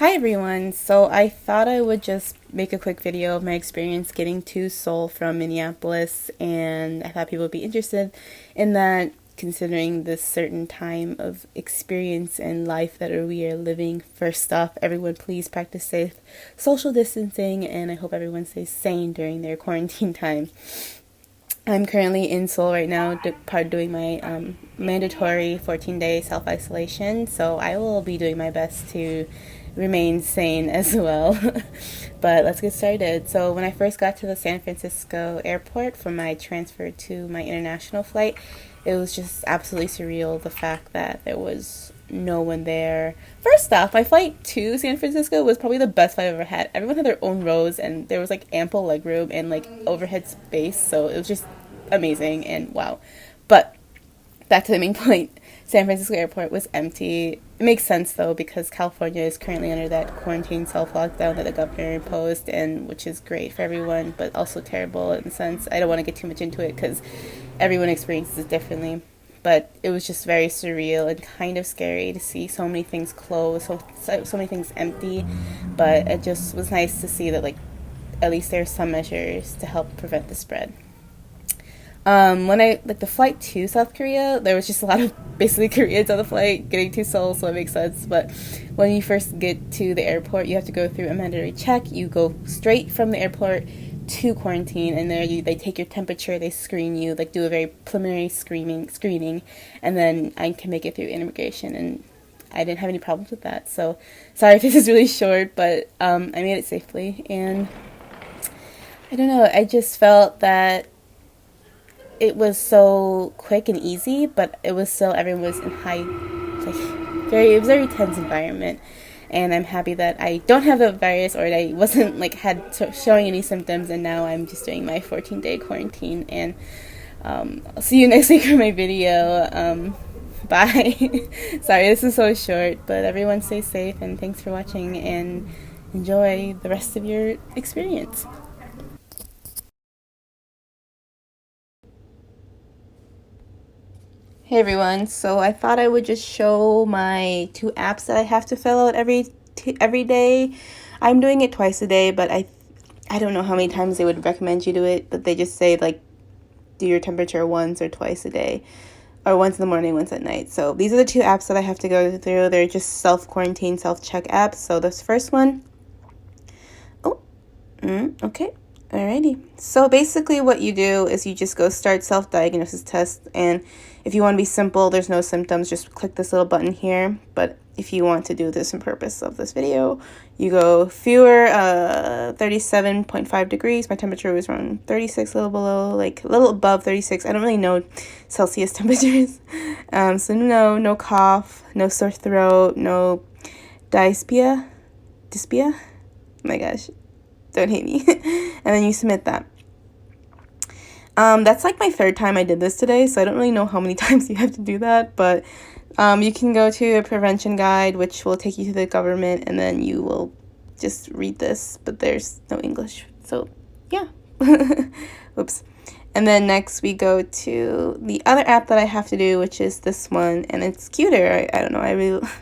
Hi everyone! So I thought I would just make a quick video of my experience getting to Seoul from Minneapolis, and I thought people would be interested in that considering this certain time of experience and life that we are living. First off, everyone please practice safe social distancing, and I hope everyone stays sane during their quarantine time. I'm currently in Seoul right now, doing my mandatory 14-day self-isolation, so I will be doing my best to remain sane as well. But let's get started. So when I first got to the San Francisco airport for my transfer to my international flight, it was just absolutely surreal, the fact that there was no one there. First off, my flight to San Francisco was probably the best flight I've ever had. Everyone had their own rows, and there was like ample legroom and like overhead space, so it was just amazing and wow. But back to the main point, San Francisco airport was empty. It makes sense though, because California is currently under that quarantine self-lockdown that the governor imposed, and which is great for everyone, but also terrible in the sense, I don't want to get too much into it because everyone experiences it differently. But it was just very surreal and kind of scary to see so many things closed, so many things empty. But it just was nice to see that, like, at least there's some measures to help prevent the spread. When I, like, the flight to South Korea, there was just a lot of basically Koreans on the flight getting to Seoul, so it makes sense. But when you first get to the airport, you have to go through a mandatory check. You go straight from the airport to quarantine, and there they take your temperature, they screen you, like do a very preliminary screening, and then I can make it through immigration, and I didn't have any problems with that. So sorry if this is really short, but I made it safely, and I don't know, I just felt that it was so quick and easy, but it was still, everyone was in high, like, it was a very tense environment. And I'm happy that I don't have the virus, or that I wasn't like showing any symptoms, and now I'm just doing my 14-day quarantine. And I'll see you next week for my video. Bye. Sorry, this is so short, but everyone stay safe, and thanks for watching, and enjoy the rest of your experience. Hey everyone, so I thought I would just show my 2 apps that I have to fill out every day. I'm doing it twice a day, but I don't know how many times they would recommend you do it, but they just say like do your temperature once or twice a day, or once in the morning, once at night. So these are the 2 apps that I have to go through. They're just self-quarantine, self-check apps. So this first one, okay. Alrighty. So basically what you do is you just go start self-diagnosis test, and if you want to be simple, there's no symptoms, just click this little button here. But if you want to do this in purpose of this video, you go fewer 37.5 degrees. My temperature was around 36, a little below, like a little above 36. I don't really know Celsius temperatures. So no cough, no sore throat, no dyspnea. Oh my gosh. Don't hate me. And then you submit that. That's like my 3rd time I did this today, so I don't really know how many times you have to do that, but you can go to a prevention guide, which will take you to the government, and then you will just read this, but there's no English, so yeah. Oops. And then next we go to the other app that I have to do, which is this one, and it's cuter. I don't know,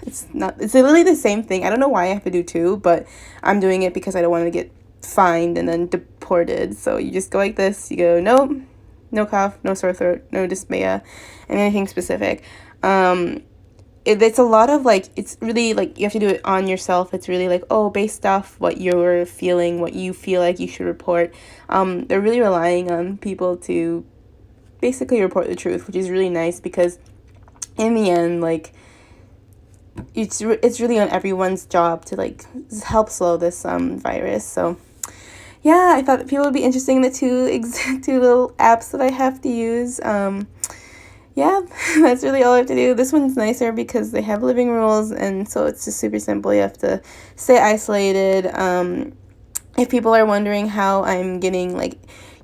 it's literally the same thing. I don't know why I have to do 2, but I'm doing it because I don't want to get fined and then deported. So you just go like this, you go no cough, no sore throat, no dyspnea, and anything specific. It's a lot of like, it's really like you have to do it on yourself. It's really like, based off what you're feeling, what you feel like you should report. They're really relying on people to basically report the truth, which is really nice, because in the end, like, it's really on everyone's job to like help slow this virus. So yeah, I thought that people would be interested in the 2 little apps that I have to use. Yeah, that's really all I have to do. This one's nicer because they have living rules, and so it's just super simple. You have to stay isolated. If people are wondering how I'm getting, like,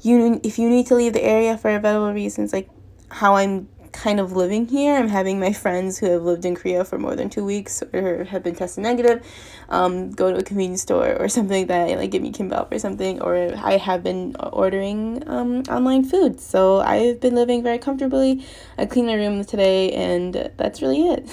if you need to leave the area for medical reasons, like how I'm kind of living here, I'm having my friends who have lived in Korea for more than 2 weeks or have been tested negative go to a convenience store or something like that, like give me kimbap or something, or I have been ordering online food. So I've been living very comfortably. I cleaned my room today, and that's really it.